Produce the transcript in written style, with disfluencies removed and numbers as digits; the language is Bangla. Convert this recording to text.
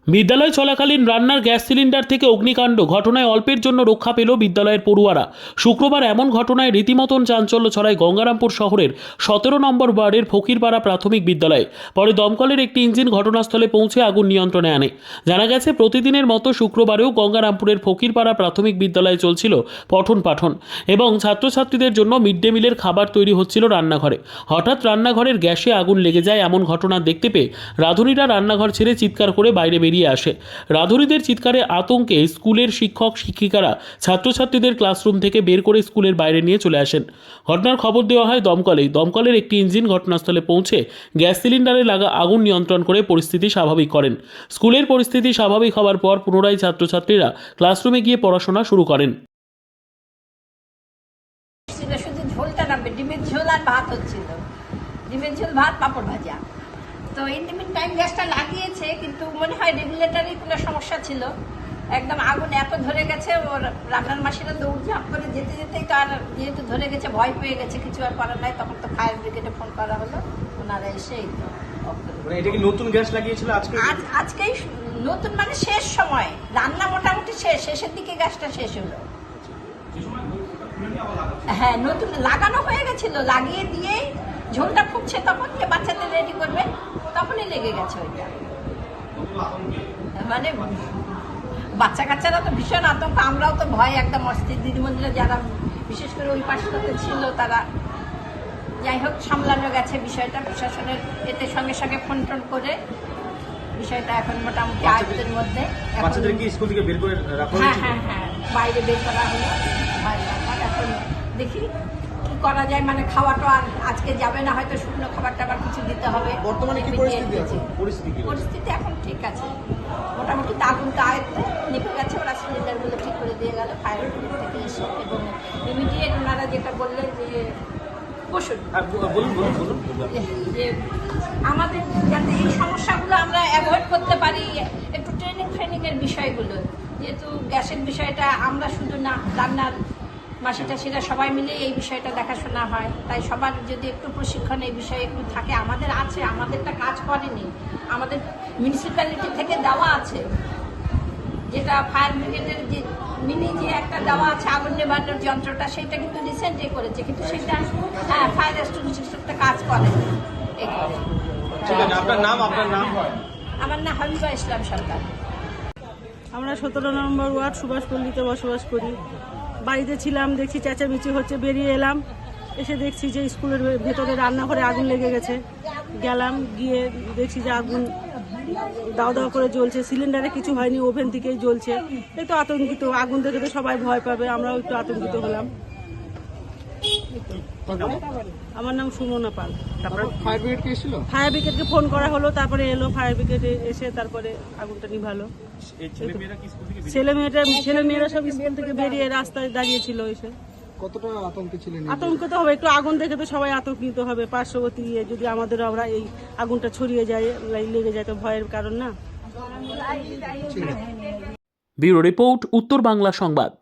বিদ্যালয় চলাকালীন রান্নার গ্যাস সিলিন্ডার থেকে অগ্নিকাণ্ড ঘটনায় অল্পের জন্য রক্ষা পেল বিদ্যালয়ের পড়ুয়ারা। শুক্রবার এমন ঘটনায় রীতিমতন চাঞ্চল্য ছড়ায় গঙ্গারামপুর শহরের 17 নম্বর ওয়ার্ডের ফকিরপাড়া প্রাথমিক বিদ্যালয়ে। পরে দমকলের একটি ইঞ্জিন ঘটনাস্থলে পৌঁছে আগুন নিয়ন্ত্রণে আনে। জানা গেছে, প্রতিদিনের মতো শুক্রবারেও গঙ্গারামপুরের ফকিরপাড়া প্রাথমিক বিদ্যালয়ে চলছিল পঠন পাঠন এবং ছাত্রছাত্রীদের জন্য মিড ডে মিলের খাবার তৈরি হচ্ছিল রান্নাঘরে। হঠাৎ রান্নাঘরের গ্যাসে আগুন লেগে যায়। এমন ঘটনা দেখতে পেয়ে রাঁধুনিরা রান্নাঘর ছেড়ে চিৎকার করে বাইরে বেরিয়ে আসে। রাঁধুনিদের চিৎকারে আতঙ্কে স্কুলের শিক্ষক শিক্ষিকারা ছাত্রছাত্রীদের ক্লাসরুম থেকে বের করে স্কুলের বাইরে নিয়ে চলে আসেন। ঘটনার খবর দেওয়া হয় দমকলের একটি ইঞ্জিন ঘটনাস্থলে পৌঁছে গ্যাস সিলিন্ডারে লাগা আগুন নিয়ন্ত্রণ করে পরিস্থিতি স্বাভাবিক করেন। স্কুলের পরিস্থিতি স্বাভাবিক হওয়ার পর পুনরায় ছাত্রছাত্রীরা ক্লাসরুমে গিয়ে পড়াশোনা শুরু করেন। শুধু ঝোলটা নামবে, ডিমের ঝোল আর ভাত হচ্ছিল, ডিমের ঝোল ভাত পাঁপড় ভাজা। তো ইন্ডিমিন টাইম গ্যাসটা লাগিয়েছে, কিন্তু মনে হয় রেগুলেটরি কোনো সমস্যা ছিল। একদম আগুন এত ধরে গেছে, ওর রান্নার মাসিরা দৌড়ঝাঁপ করে যেতে যেতেই তো, আর যেহেতু ধরে গেছে ভয় পেয়ে গেছে, কিছু আর করার নাই। তখন তো ফায়ার ব্রিগেডে ফোন করা হলো, ওনারা এসে এটা কি নতুন গ্যাস লাগিয়েছিল আজকেই নতুন, মানে শেষ সময় রান্না মোটামুটি শেষের দিকে গ্যাসটা শেষ হলো। হ্যাঁ, নতুন লাগানো হয়ে গেছিল, লাগিয়ে দিয়েই ঝোলটা ফুটছে, তখন যে বাচ্চাদের রেডি করবে তখনই লেগে গেছে ওইটা। মানে বাচ্চা কাচ্চারা তো ভীষণ আতঙ্ক, আমরাও তো ভয় একদম অস্থির। দিদিমণিরা যারা বিশেষ করে ওই পাশটাতে ছিল, তারা যাই হোক সামলানো গেছে বিষয়টা। প্রশাসনের এতে সঙ্গে সঙ্গে ফোন টোন করে বিষয়টা এখন মোটামুটি আয়ত্তের মধ্যে। হ্যাঁ, বাইরে বের করা হলো। এখন দেখি কি করা যায়, মানে খাওয়াটা আর আজকে যাবে না, হয়তো শুকনো খাবার টাবার কিছু দিতে হবে। বর্তমানে কি পরিস্থিতি এখন ঠিক আছে মোটামুটি। আগুনটা আয়ত্তে নিভে গেছে, ওরা সিলিন্ডারগুলো ঠিক করে দিয়ে গেল ফায়ার ব্রিগেড থেকে এসে। এবং ইমিডিয়েট ওনারা যেটা বললেন যে যে আমাদের যাতে এই সমস্যাগুলো আমরা অ্যাভয়েড করতে পারি, একটু ট্রেনিং এর বিষয়গুলো, যেহেতু গ্যাসের বিষয়টা আমরা শুধু না, রান্নার মাসিটাসিরা সবাই মিলে এই বিষয়টা দেখাশোনা হয়। তাই সবার যদি একটু প্রশিক্ষণ এই বিষয়ে একটু থাকে, আমাদের আছে, আমাদেরটা কাজ করেনি, আমাদের মিউনিসিপ্যালিটি থেকে দেওয়া আছে, যেটা ফায়ার ব্রিগেডের যে মিনি যে একটা দেওয়া আছে আগুন নেভানোর যন্ত্রটা, সেটা কিন্তু রিসেন্টলি করেছে, কিন্তু সেটা ফায়ার এক্সটিংগুইশারটা কাজ করে। আমার নাম হাবিবা ইসলাম সরকার। আমরা 17 নম্বর ওয়ার্ড সুভাষপল্লীতে বসবাস করি। বাড়িতে ছিলাম, দেখছি চেঁচামেচি হচ্ছে, বেরিয়ে এলাম, এসে দেখছি যে স্কুলের ভেতরে রান্নাঘরে আগুন লেগে গেছে। গেলাম, গিয়ে দেখছি যে আগুন দাও দাও করে জ্বলছে, সিলিন্ডারে কিছু হয়নি, ওভেন থেকেই জ্বলছে। একটু আতঙ্কিত, আগুন দেখে তো সবাই ভয় পাবে, আমরাও একটু আতঙ্কিত হলাম। আমার নাম সুমনা পাল। ফায়ার ব্রিগেডকে ফোন করা হলো, তারপরে এলো ফায়ার ব্রিগেড, এসে তারপরে আগুনটা নিভালো। ছেলেমেয়েরা সব স্কুল থেকে বেরিয়ে রাস্তায় দাঁড়িয়েছিল। এসে কতটা আতঙ্কে ছিলেন? আতঙ্ক তো হবে, একটু আগুন দেখে তো সবাই আতঙ্কিত হবে। পার্শ্ববর্তী যদি আমাদের আমরা এই আগুনটা ছড়িয়ে যায়, লেগে যায়, তো ভয়ের কারণ না। ব্যুরো রিপোর্ট, উত্তর বাংলা সংবাদ।